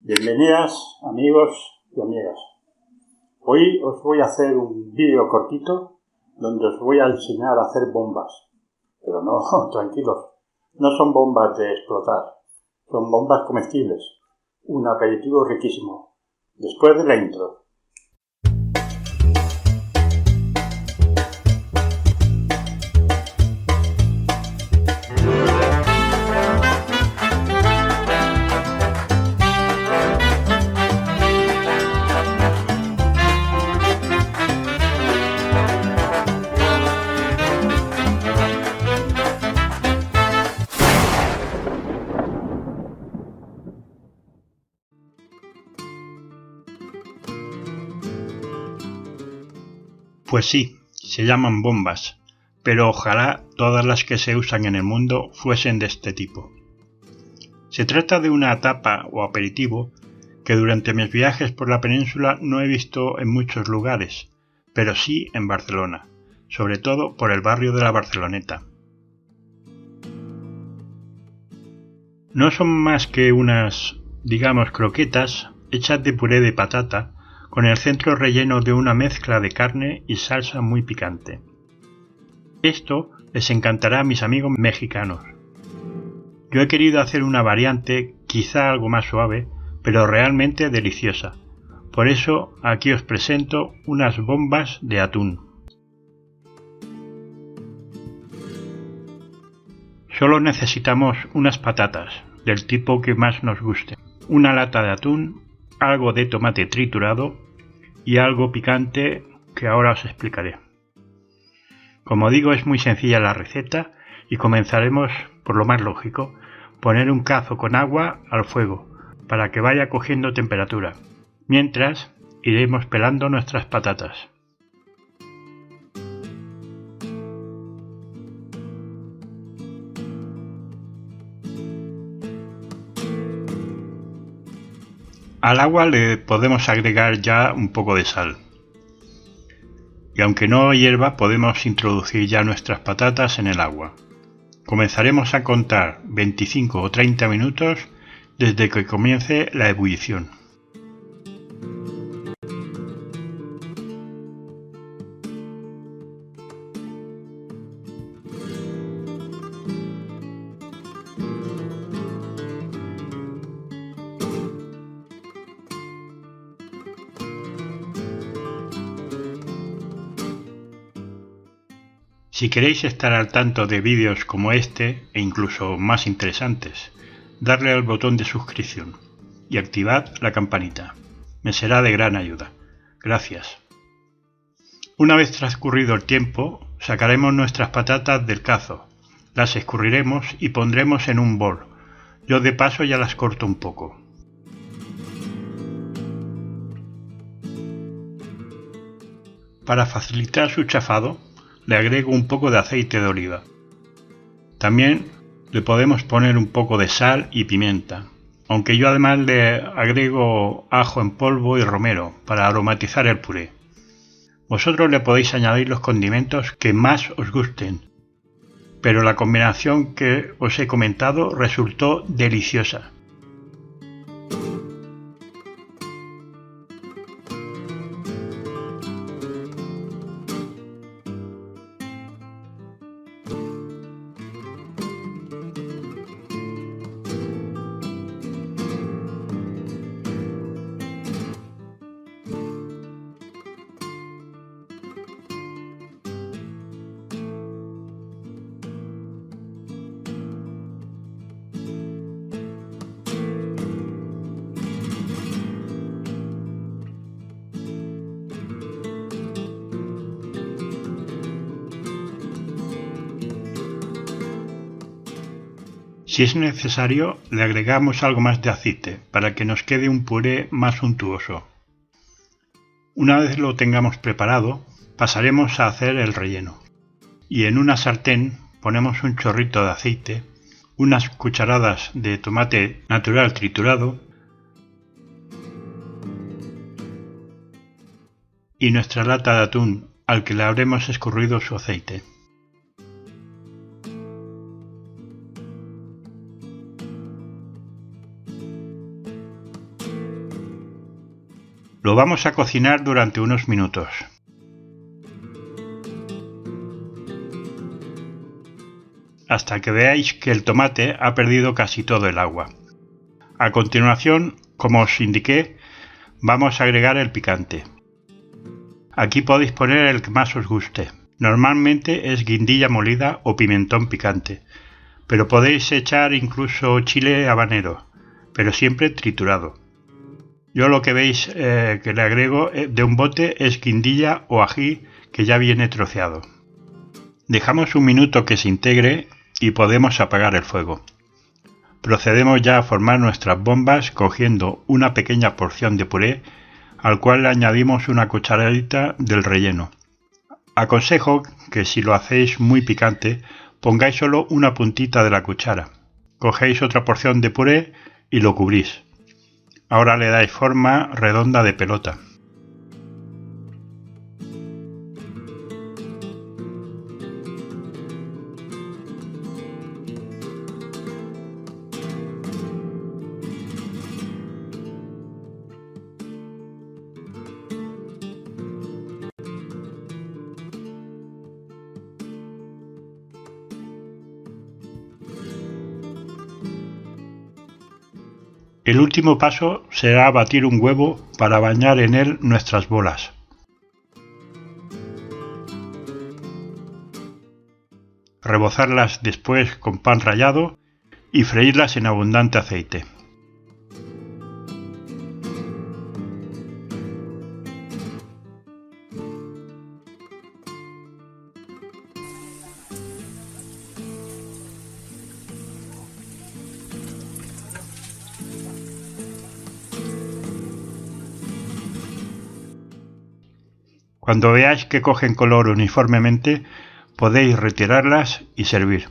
Bienvenidas amigos y amigas. Hoy os voy a hacer un vídeo cortito donde os voy a enseñar a hacer bombas. Pero no, tranquilos, no son bombas de explotar, son bombas comestibles. Un aperitivo riquísimo. Después de la intro. Pues sí, se llaman bombas, pero ojalá todas las que se usan en el mundo fuesen de este tipo. Se trata de una tapa o aperitivo que durante mis viajes por la península no he visto en muchos lugares, pero sí en Barcelona, sobre todo por el barrio de la Barceloneta. No son más que unas, croquetas hechas de puré de patata, con el centro relleno de una mezcla de carne y salsa muy picante. Esto les encantará a mis amigos mexicanos. Yo he querido hacer una variante, quizá algo más suave, pero realmente deliciosa. Por eso aquí os presento unas bombas de atún. Solo necesitamos unas patatas, del tipo que más nos guste, una lata de atún, algo de tomate triturado y algo picante que ahora os explicaré. Como digo, es muy sencilla la receta y comenzaremos por lo más lógico, poner un cazo con agua al fuego para que vaya cogiendo temperatura. Mientras, iremos pelando nuestras patatas. Al agua le podemos agregar ya un poco de sal. Y aunque no hierva, podemos introducir ya nuestras patatas en el agua. Comenzaremos a contar 25 o 30 minutos desde que comience la ebullición. Si queréis estar al tanto de vídeos como este e incluso más interesantes, darle al botón de suscripción y activad la campanita. Me será de gran ayuda. Gracias. Una vez transcurrido el tiempo, sacaremos nuestras patatas del cazo, las escurriremos y pondremos en un bol. Yo de paso ya las corto un poco. Para facilitar su chafado, le agrego un poco de aceite de oliva. También le podemos poner un poco de sal y pimienta, aunque yo además le agrego ajo en polvo y romero para aromatizar el puré. Vosotros le podéis añadir los condimentos que más os gusten, pero la combinación que os he comentado resultó deliciosa. Si es necesario, le agregamos algo más de aceite para que nos quede un puré más untuoso. Una vez lo tengamos preparado, pasaremos a hacer el relleno. Y en una sartén ponemos un chorrito de aceite, unas cucharadas de tomate natural triturado y nuestra lata de atún al que le habremos escurrido su aceite. Lo vamos a cocinar durante unos minutos. Hasta que veáis que el tomate ha perdido casi todo el agua. A continuación, como os indiqué, vamos a agregar el picante. Aquí podéis poner el que más os guste. Normalmente es guindilla molida o pimentón picante, pero podéis echar incluso chile habanero, pero siempre triturado. Yo lo que veis que le agrego de un bote es guindilla o ají que ya viene troceado. Dejamos un minuto que se integre y podemos apagar el fuego. Procedemos ya a formar nuestras bombas cogiendo una pequeña porción de puré al cual le añadimos una cucharadita del relleno. Aconsejo que si lo hacéis muy picante pongáis solo una puntita de la cuchara. Cogéis otra porción de puré y lo cubrís. Ahora le dais forma redonda de pelota. El último paso será batir un huevo para bañar en él nuestras bolas. Rebozarlas después con pan rallado y freírlas en abundante aceite. Cuando veáis que cogen color uniformemente, podéis retirarlas y servir.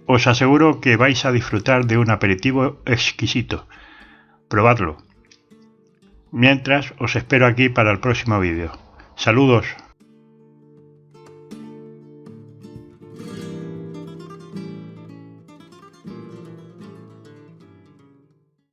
Os aseguro que vais a disfrutar de un aperitivo exquisito. Probadlo. Mientras, os espero aquí para el próximo vídeo. Saludos.